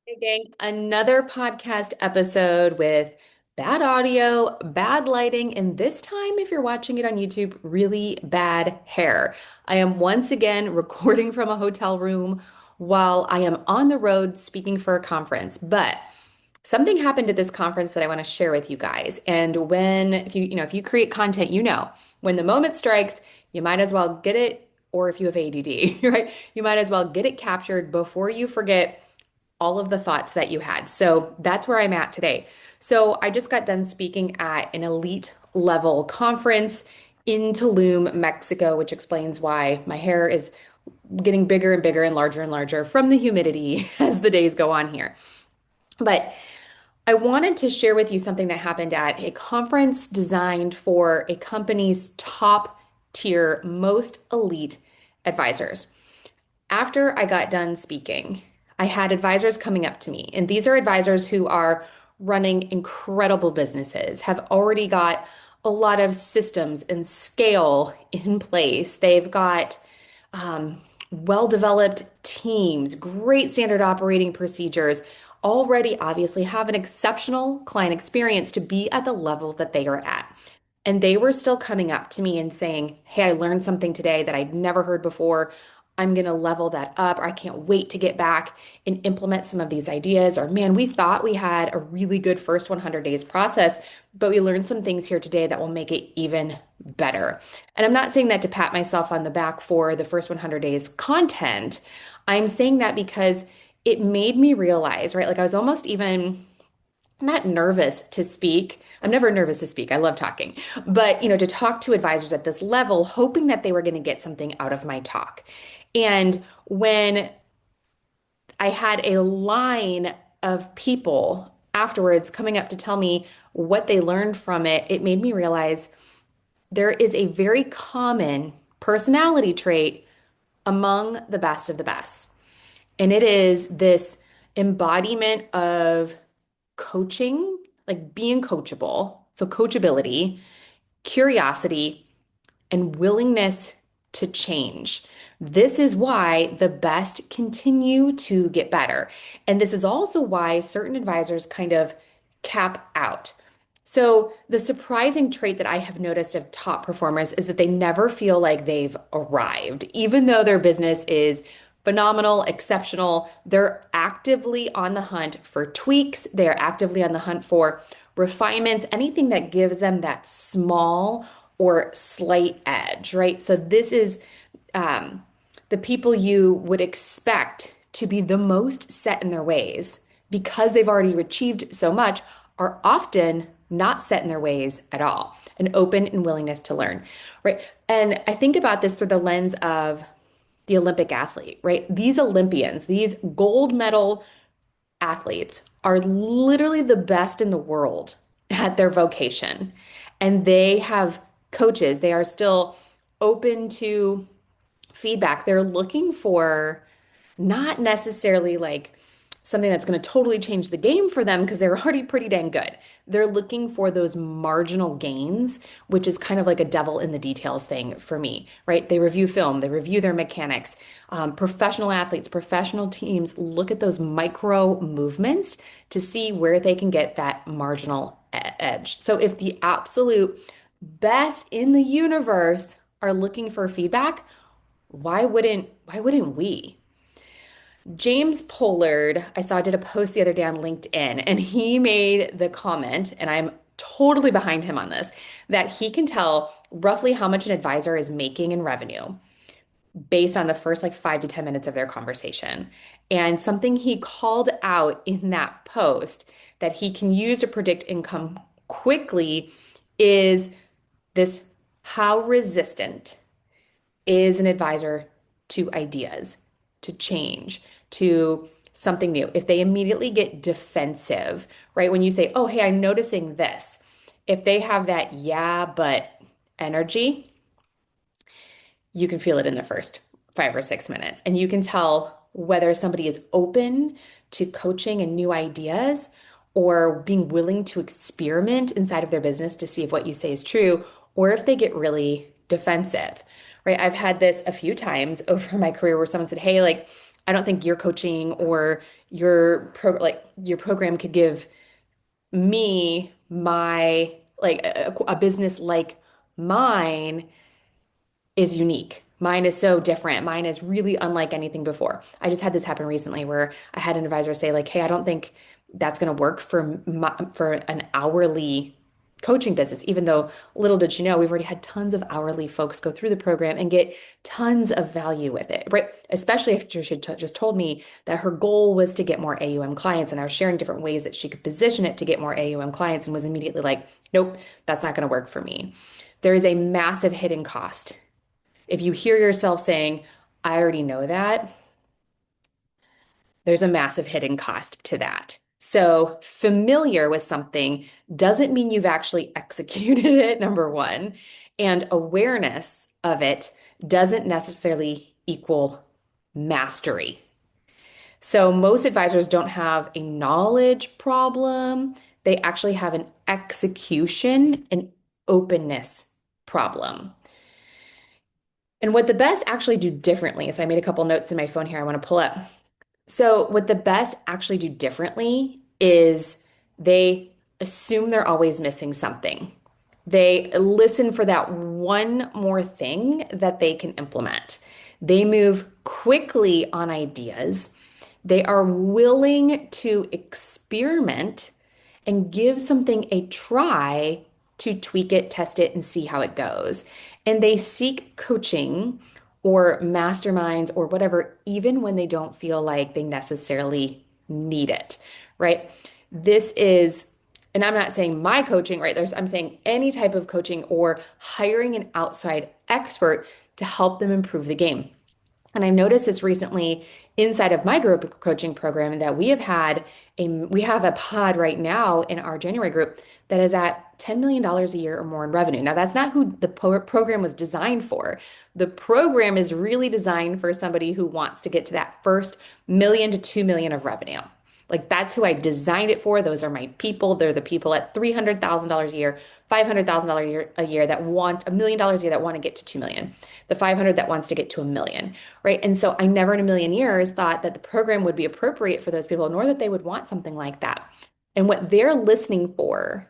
Hey, gang, another podcast episode with bad audio, bad lighting, and this time, if you're watching it on YouTube, really bad hair. I am once again recording from a hotel room while I am on the road speaking for a conference. But something happened at this conference that I want to share with you guys. And if you create content, when the moment strikes, you might as well get it, or if you have ADD, right? You might as well get it captured before you forget all of the thoughts that you had. So that's where I'm at today. So I just got done speaking at an elite level conference in Tulum, Mexico, which explains why my hair is getting bigger and bigger and larger from the humidity as the days go on here. But I wanted to share with you something that happened at a conference designed for a company's top tier, most elite advisors. After I got done speaking, I had advisors coming up to me, and these are advisors who are running incredible businesses, have already got a lot of systems and scale in place. They've got well-developed teams, great standard operating procedures, already obviously have an exceptional client experience to be at the level that they are at. And they were still coming up to me and saying, "Hey, I learned something today that I'd never heard before. I'm going to level that up. Or I can't wait to get back and implement some of these ideas." Or, "Man, we thought we had a really good first 100 days process, but we learned some things here today that will make it even better." And I'm not saying that to pat myself on the back for the first 100 days content. I'm saying that because it made me realize, right? Like I was almost even not nervous to speak. I'm never nervous to speak. I love talking. But, to talk to advisors at this level, hoping that they were going to get something out of my talk. And when I had a line of people afterwards coming up to tell me what they learned from it, it made me realize there is a very common personality trait among the best of the best. And it is this embodiment of coaching, like being coachable. So, coachability, curiosity, and willingness to change. This is why the best continue to get better. And this is also why certain advisors kind of cap out. So, the surprising trait that I have noticed of top performers is that they never feel like they've arrived, even though their business is phenomenal, exceptional. They're actively on the hunt for tweaks, they are actively on the hunt for refinements, anything that gives them that small or slight edge, right? So, this is the people you would expect to be the most set in their ways because they've already achieved so much are often not set in their ways at all, an open and willingness to learn, right? And I think about this through the lens of the Olympic athlete, right? These Olympians, these gold medal athletes are literally the best in the world at their vocation. And they have coaches. They are still open to feedback. They're looking for not necessarily like something that's going to totally change the game for them because they're already pretty dang good. They're looking for those marginal gains, which is kind of like a devil in the details thing for me, right? They review film, they review their mechanics. Professional athletes, professional teams look at those micro movements to see where they can get that marginal edge. So if the absolute best in the universe are looking for feedback, why wouldn't we? James Pollard, I saw did a post the other day on LinkedIn, and he made the comment, and I'm totally behind him on this, that he can tell roughly how much an advisor is making in revenue based on the first like 5 to 10 minutes of their conversation. And something he called out in that post that he can use to predict income quickly is this: how resistant is an advisor to ideas, to change, to something new? If they immediately get defensive, right? When you say, "Oh, hey, I'm noticing this," if they have that "yeah, but" energy, you can feel it in the first 5 or 6 minutes. And you can tell whether somebody is open to coaching and new ideas or being willing to experiment inside of their business to see if what you say is true, or if they get really defensive, right? I've had this a few times over my career where someone said, "Hey, like, I don't think your coaching or your program could give me my like a business like mine is unique. Mine is so different. Mine is really unlike anything before. I just had this happen recently where I had an advisor say like, "Hey, I don't think that's going to work for an hourly coaching business." Even though little did she know, we've already had tons of hourly folks go through the program and get tons of value with it, right? Especially if she had just told me that her goal was to get more AUM clients, and I was sharing different ways that she could position it to get more AUM clients, and was immediately like, "Nope, that's not going to work for me." There is a massive hidden cost if you hear yourself saying, I already know that, there's a massive hidden cost to that. So, familiar with something doesn't mean you've actually executed it, number one. And awareness of it doesn't necessarily equal mastery. So, most advisors don't have a knowledge problem, they actually have an execution and openness problem. And what the best actually do differently, so I made a couple notes in my phone here I want to pull up. So, what the best actually do differently is they assume they're always missing something. They listen for that one more thing that they can implement. They move quickly on ideas. They are willing to experiment and give something a try to tweak it, test it, and see how it goes. And they seek coaching or masterminds or whatever, even when they don't feel like they necessarily need it, right? This is, and I'm not saying my coaching, right? I'm saying any type of coaching or hiring an outside expert to help them improve the game. And I've noticed this recently inside of my group coaching program that we have a pod right now in our January group that is at $10 million a year or more in revenue. Now, that's not who the program was designed for. The program is really designed for somebody who wants to get to that first million to 2 million of revenue. Like that's who I designed it for. Those are my people. They're the people at $300,000 a year, $500,000 a year that want $1 million a year that want to get to 2 million. The 500 that wants to get to a million, right? And so I never in a million years thought that the program would be appropriate for those people, nor that they would want something like that. And what they're listening for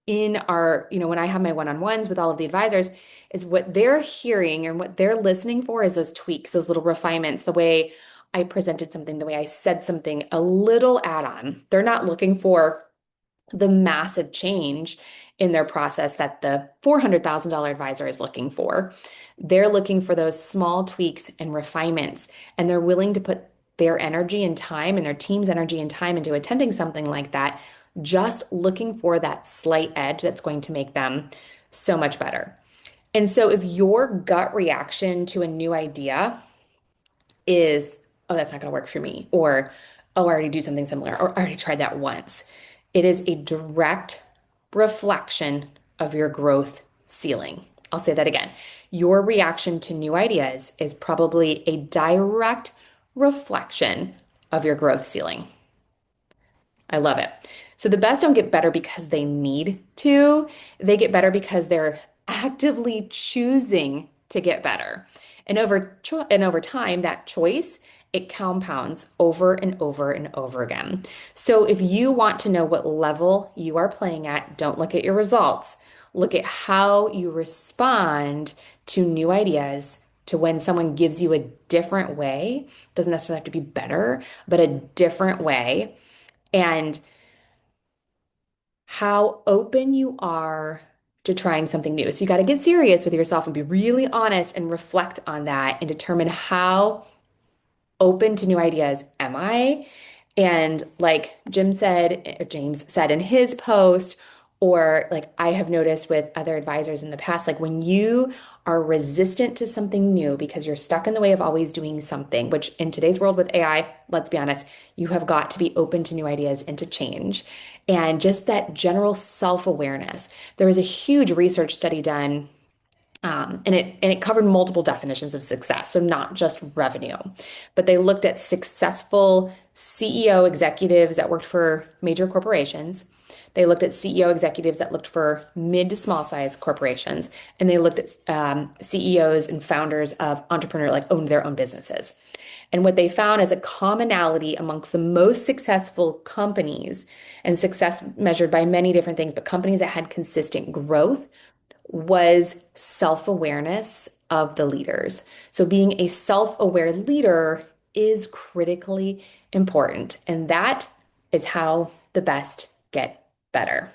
in our, when I have my one-on-ones with all of the advisors, is what they're hearing and what they're listening for is those tweaks, those little refinements, the way I presented something, the way I said something, a little add-on. They're not looking for the massive change in their process that the $400,000 advisor is looking for. They're looking for those small tweaks and refinements, and they're willing to put their energy and time and their team's energy and time into attending something like that, just looking for that slight edge that's going to make them so much better. And so if your gut reaction to a new idea is, oh, that's not going to work for me, or, oh, I already do something similar, or I already tried that once. It is a direct reflection of your growth ceiling. I'll say that again. Your reaction to new ideas is probably a direct reflection of your growth ceiling. I love it. So the best don't get better because they need to. They get better because they're actively choosing to get better. And over time, that choice, it compounds over and over and over again. So if you want to know what level you are playing at, don't look at your results. Look at how you respond to new ideas, to when someone gives you a different way. Doesn't necessarily have to be better, but a different way, and how open you are to trying something new. So you got to get serious with yourself and be really honest and reflect on that and determine how open to new ideas am I? And like James said in his post, or like I have noticed with other advisors in the past, like when you are resistant to something new because you're stuck in the way of always doing something, which in today's world with AI, let's be honest, you have got to be open to new ideas and to change. And just that general self-awareness. There was a huge research study done and it covered multiple definitions of success, so not just revenue, but they looked at successful CEO executives that worked for major corporations. They looked at CEO executives that looked for mid to small size corporations, and they looked at CEOs and founders of entrepreneur, like owned their own businesses. And what they found as a commonality amongst the most successful companies, and success measured by many different things, but companies that had consistent growth, was self-awareness of the leaders. So being a self-aware leader is critically important. And that is how the best get better.